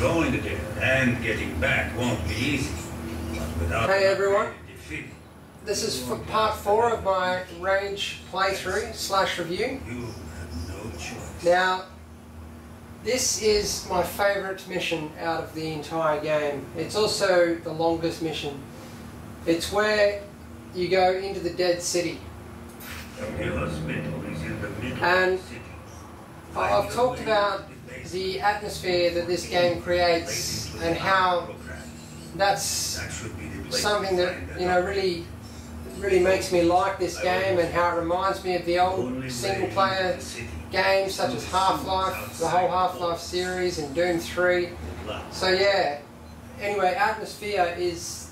Going there and getting back won't be easy. But without Hey everyone, defeat, this is for part 4 of my Rage playthrough / review. you have no choice. Now, this is my favourite mission out of the entire game. It's also the longest mission. It's where you go into the dead city. The hospital is in the middle And of the city. I've talked about the atmosphere that this game creates and how that's something that, you know, really makes me like this game, and how it reminds me of the old single player games such as Half-Life, the whole Half-Life series, and Doom 3. So yeah, anyway, atmosphere is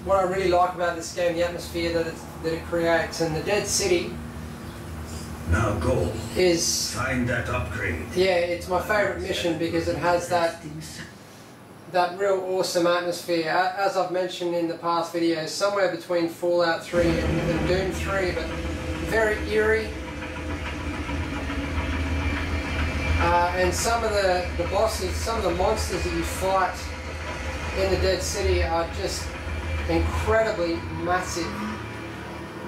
what I really like about this game, the atmosphere that it creates. And the Dead City Now go. is, Find that upgrade. yeah, it's my favourite mission because it has that real awesome atmosphere. As I've mentioned in the past videos, somewhere between Fallout 3 and Doom 3, but very eerie. And some of the bosses, some of the monsters that you fight in the Dead City are just incredibly massive.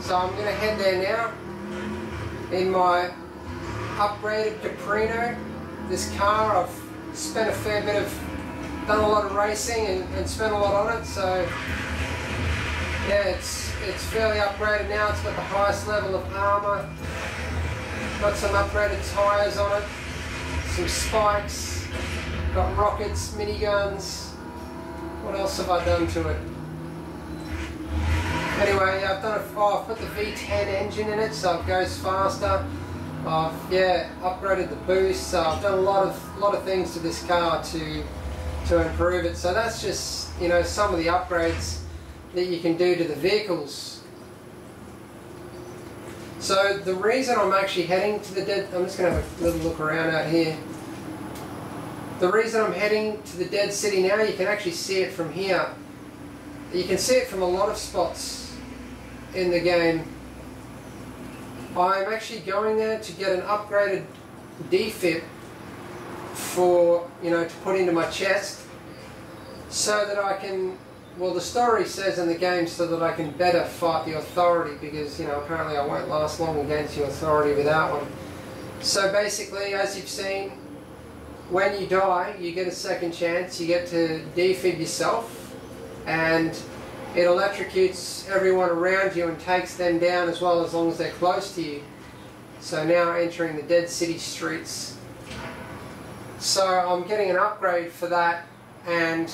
So I'm going to head there now in my upgraded Caprino. This car, I've spent a fair bit of, done a lot of racing and spent a lot on it, so yeah, it's fairly upgraded now. It's got the highest level of armour, got some upgraded tyres on it, some spikes, got rockets, miniguns. What else have I done to it? Anyway, I've put the V10 engine in it, so it goes faster. I've upgraded the boost, so I've done a lot of things to this car to improve it. So that's just, you know, some of the upgrades that you can do to the vehicles. So the reason I'm actually heading to the Dead, I'm just going to have a little look around out here. The reason I'm heading to the Dead City now, you can actually see it from here. You can see it from a lot of spots in the game. I'm actually going there to get an upgraded defib for, you know, to put into my chest, so that I can, well, the story says in the game, so that I can better fight the Authority, because, you know, apparently I won't last long against the Authority without one. So basically, as you've seen, when you die, you get a second chance. You get to defib yourself, and it electrocutes everyone around you and takes them down as well, as long as they're close to you. So now entering the Dead City streets. So I'm getting an upgrade for that, and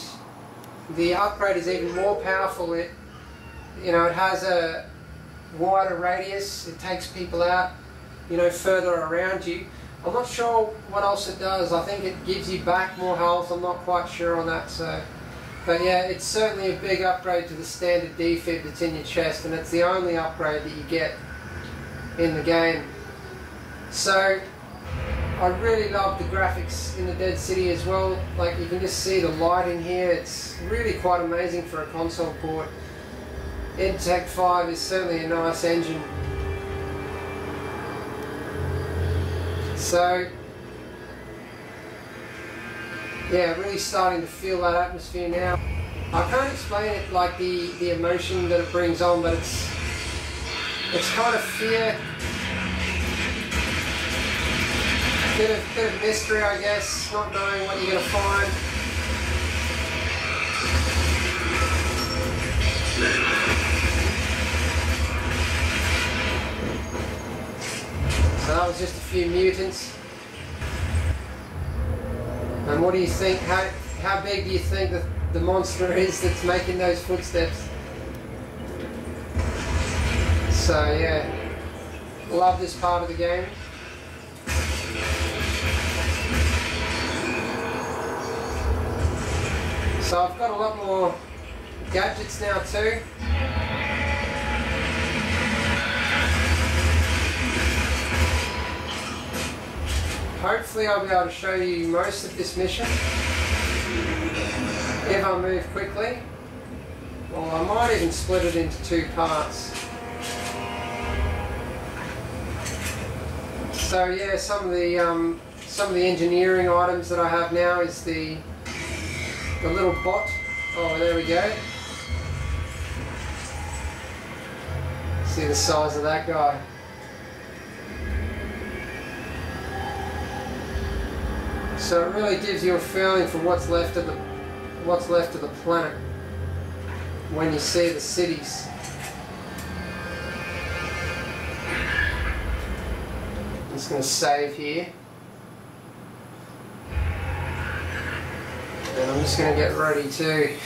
the upgrade is even more powerful. It has a wider radius. It takes people out, you know, further around you. I'm not sure what else it does. I think it gives you back more health. I'm not quite sure on that. So, but yeah, it's certainly a big upgrade to the standard defib that's in your chest, and it's the only upgrade that you get in the game. So I really love the graphics in the Dead City as well. Like, you can just see the lighting here. It's really quite amazing for a console port. Intech 5 is certainly a nice engine. So yeah, really starting to feel that atmosphere now. I can't explain it, like the emotion that it brings on, but it's kind of fear, bit of mystery, I guess, not knowing what you're going to find. So that was just a few mutants. And what do you think? How big do you think that the monster is that's making those footsteps? So yeah, love this part of the game. So I've got a lot more gadgets now too. Hopefully I'll be able to show you most of this mission if I move quickly. Well, I might even split it into 2 parts. So yeah, some of the engineering items that I have now is the the little bot. Oh, there we go. See the size of that guy. So it really gives you a feeling for what's left of the planet when you see the cities. I'm just going to save here. And I'm just going to get ready too.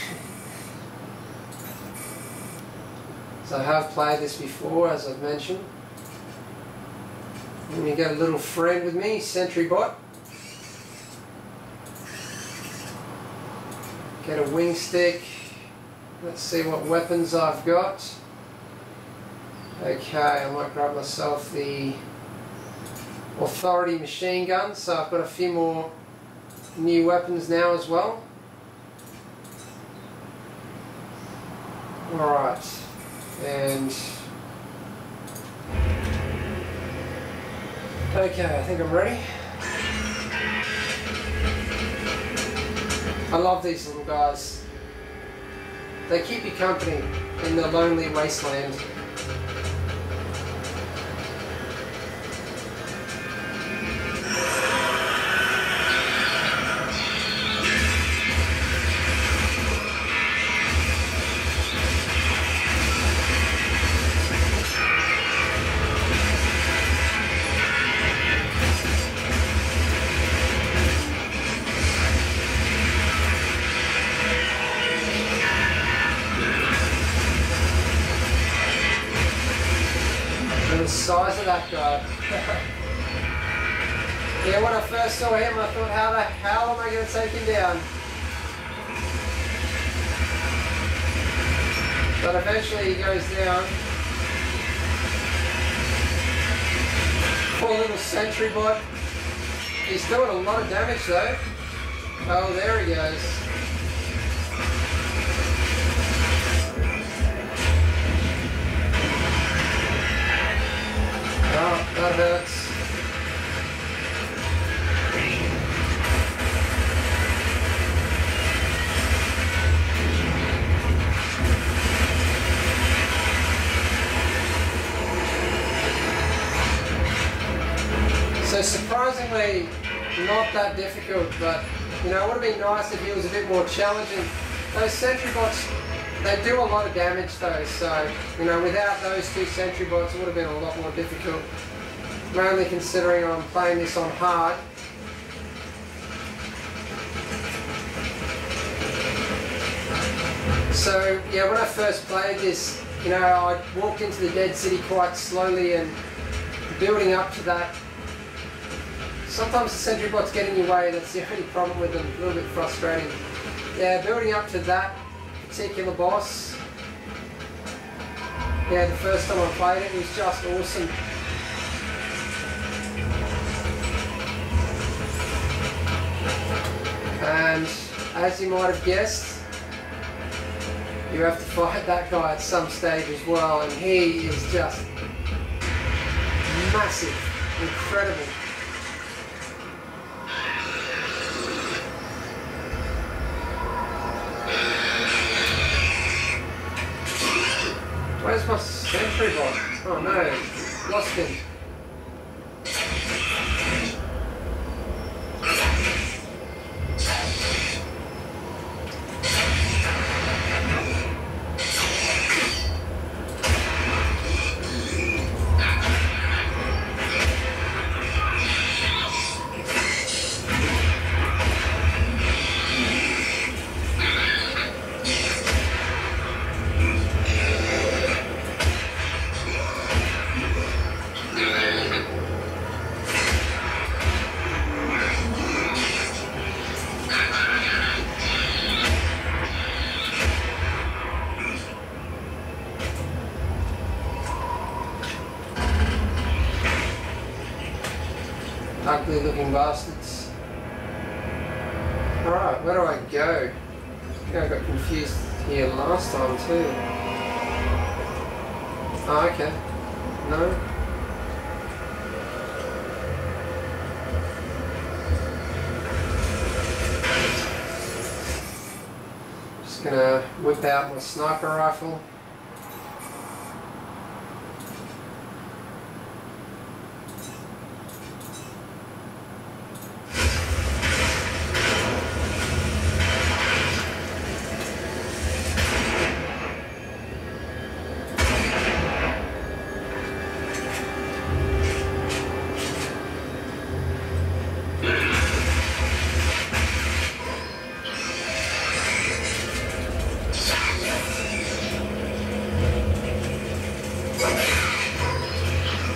So I have played this before, as I've mentioned. And you got a little friend with me, Sentry Bot. Get a wing stick. Let's see what weapons I've got. Okay, I might grab myself the Authority machine gun, so I've got a few more new weapons now as well. Alright, and okay, I think I'm ready. I love these little guys. They keep you company in the lonely wasteland. The size of that guy. Yeah, when I first saw him, I thought, how the hell am I going to take him down? But eventually he goes down. Poor little Sentry Bot. He's doing a lot of damage though. Oh, there he goes. Oh, that hurts. So surprisingly, not that difficult, but you know, it would have been nice if he was a bit more challenging. Those Sentry Bots, they do a lot of damage though, so you know, without those two Sentry Bots it would have been a lot more difficult. Mainly considering I'm playing this on hard. So yeah, when I first played this, you know, I walked into the dead city quite slowly and building up to that. Sometimes the Sentry Bots get in your way, that's the only problem with them, a little bit frustrating. Yeah, building up to that particular boss. Yeah, the first time I played it was just awesome. And as you might have guessed, you have to fight that guy at some stage as well, and he is just massive, incredible. Where's my Sentry Bot? Oh no, lost him. Ugly looking bastards. Alright, where do I go? I think I got confused here last time too. Oh, okay. No? Just gonna whip out my sniper rifle.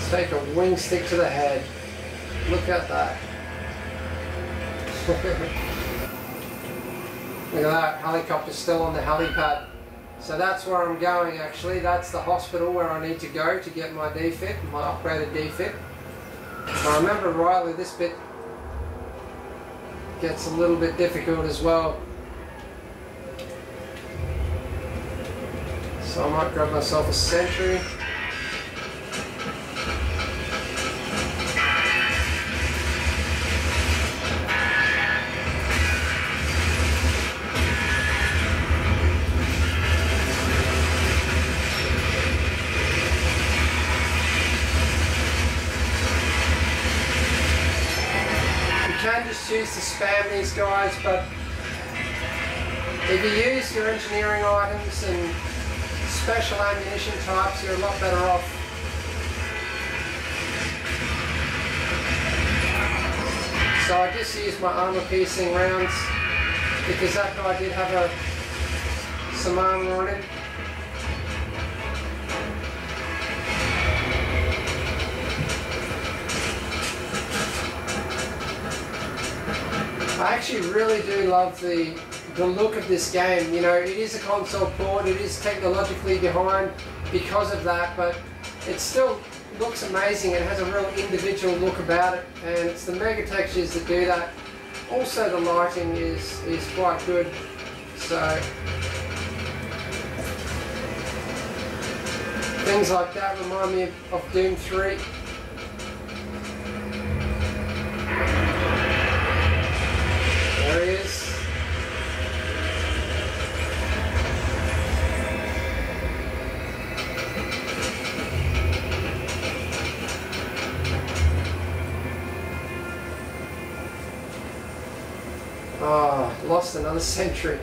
Take a wing stick to the head. Look at that. Look at that, helicopter still on the helipad. So that's where I'm going actually. That's the hospital where I need to go to get my defib, my upgraded defib. If I remember rightly, this bit gets a little bit difficult as well. So I might grab myself a sentry. You can just choose to spam these guys, but if you use your engineering items and special ammunition types, you're a lot better off. So I just used my armor piercing rounds because that guy did have some armor on him. I actually really do love the look of this game. You know, it is a console port, it is technologically behind because of that, but it still looks amazing and has a real individual look about it, and it's the mega textures that do that. Also the lighting is quite good. So things like that remind me of Doom 3. There he is. Oh, lost another sentry.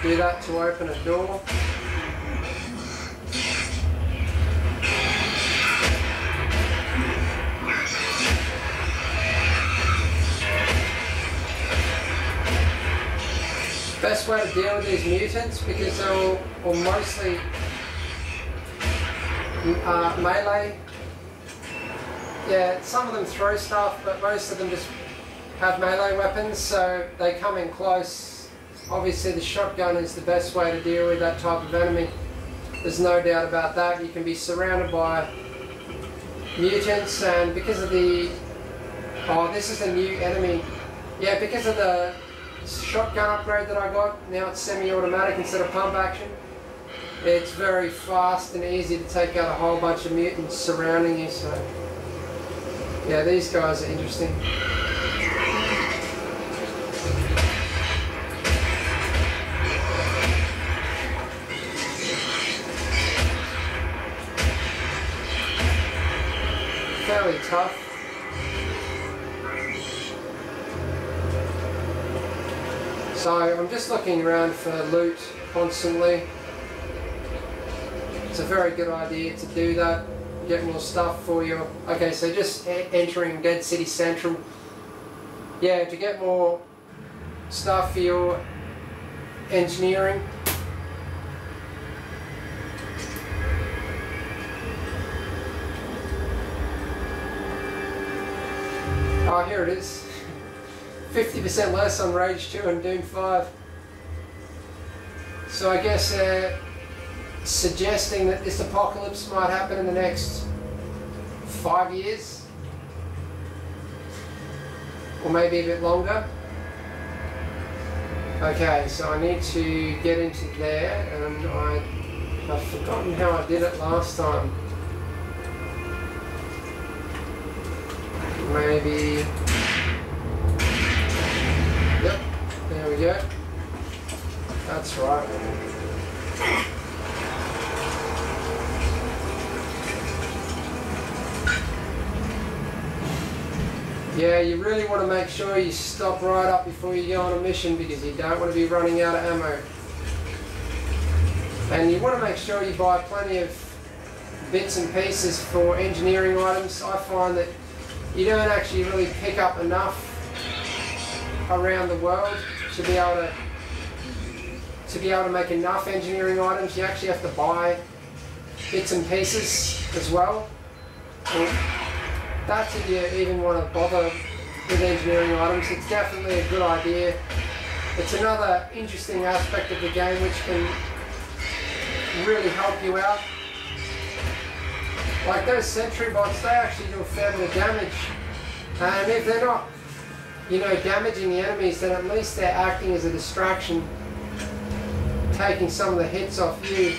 Do that to open a door. Best way to deal with these mutants, because they're all mostly melee. Yeah, some of them throw stuff, but most of them just have melee weapons, so they come in close. Obviously the shotgun is the best way to deal with that type of enemy. There's no doubt about that. You can be surrounded by mutants, and because of the... Oh, this is a new enemy. Yeah, because of the shotgun upgrade that I got, now it's semi-automatic instead of pump action. It's very fast and easy to take out a whole bunch of mutants surrounding you, so... Yeah, these guys are interesting. Fairly tough. So I'm just looking around for loot constantly. It's a very good idea to do that. Get more stuff for you. Okay, so just entering Dead City Central. Yeah, to get more stuff for your engineering. Oh, here it is. 50% less on Rage 2 and Doom 5. So I guess suggesting that this apocalypse might happen in the next 5 years. Or maybe a bit longer. Okay, so I need to get into there, and I've forgotten how I did it last time. Maybe... Yep, there we go. That's right. Yeah, you really want to make sure you stop right up before you go on a mission, because you don't want to be running out of ammo. And you want to make sure you buy plenty of bits and pieces for engineering items. I find that you don't actually really pick up enough around the world to be able to make enough engineering items. You actually have to buy bits and pieces as well. That's if you even want to bother with engineering items. It's definitely a good idea. It's another interesting aspect of the game which can really help you out. Like those sentry bots, they actually do a fair bit of damage. And if they're not, you know, damaging the enemies, then at least they're acting as a distraction, taking some of the hits off you.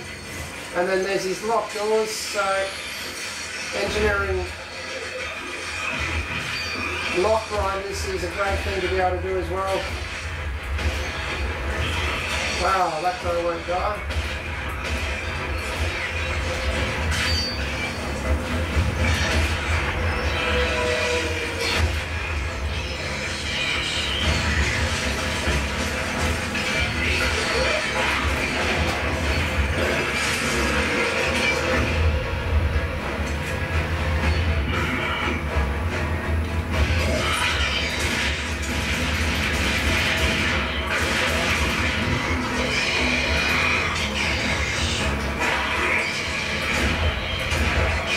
And then there's these locked doors, so engineering lock grinders is a great thing to be able to do as well. Wow, that guy won't die.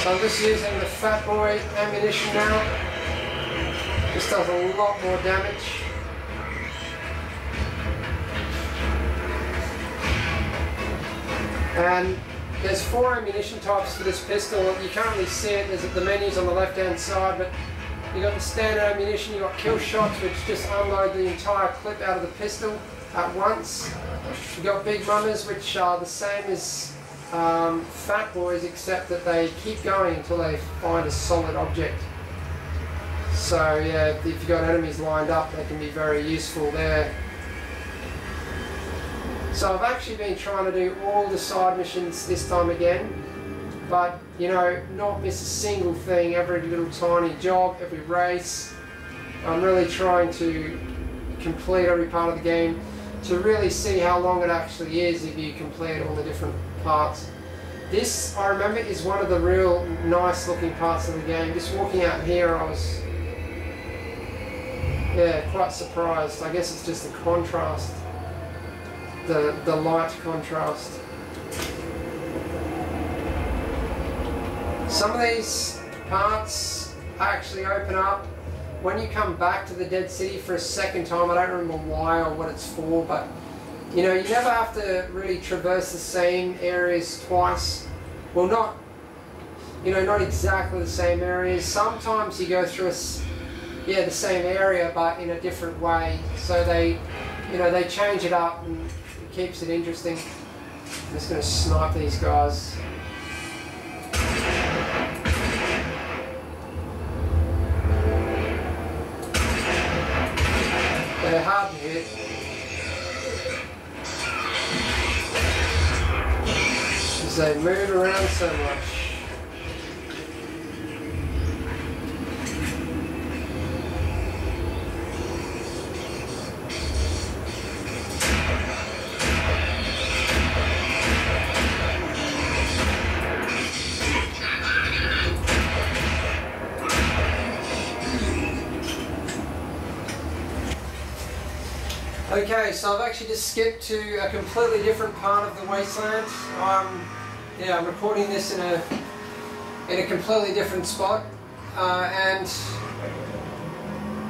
So I'm just using the Fat Boy ammunition now. This does a lot more damage. And there's 4 ammunition types for this pistol. You can't really see it, there's the menus on the left hand side, but you've got the standard ammunition, you've got kill shots which just unload the entire clip out of the pistol at once. You've got big mummers which are the same as Fat Boys, except that they keep going until they find a solid object. So yeah, if you've got enemies lined up, they can be very useful there. So I've actually been trying to do all the side missions this time again, but you know, not miss a single thing, every little tiny job, every race. I'm really trying to complete every part of the game to really see how long it actually is if you complete all the different parts. This, I remember, is one of the real nice looking parts of the game. Just walking out here, I was quite surprised. I guess it's just the contrast, the light contrast. Some of these parts actually open up when you come back to the Dead City for a second time. I don't remember why or what it's for, but you know, you never have to really traverse the same areas twice. Well, not exactly the same areas. Sometimes you go through the same area, but in a different way. So they change it up and it keeps it interesting. I'm just going to snipe these guys. They're hard to hit. Because they move around so much. Okay, so I've actually just skipped to a completely different part of the wasteland. I'm recording this in a completely different spot, and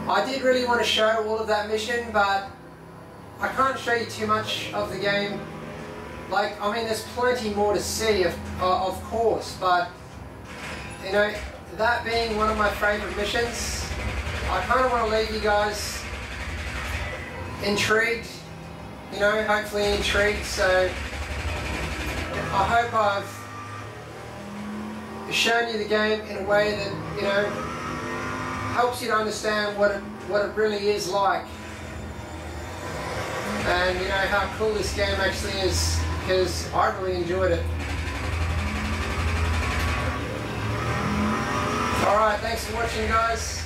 I did really want to show all of that mission, but I can't show you too much of the game. Like, I mean, there's plenty more to see, of course, but you know, that being one of my favourite missions, I kind of want to leave you guys intrigued you know, hopefully intrigued. So I hope I've shown you the game in a way that, you know, helps you to understand what it really is like, and you know how cool this game actually is, because I really enjoyed it. Alright, thanks for watching, guys.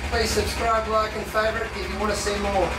Please subscribe, like and favourite if you want to see more.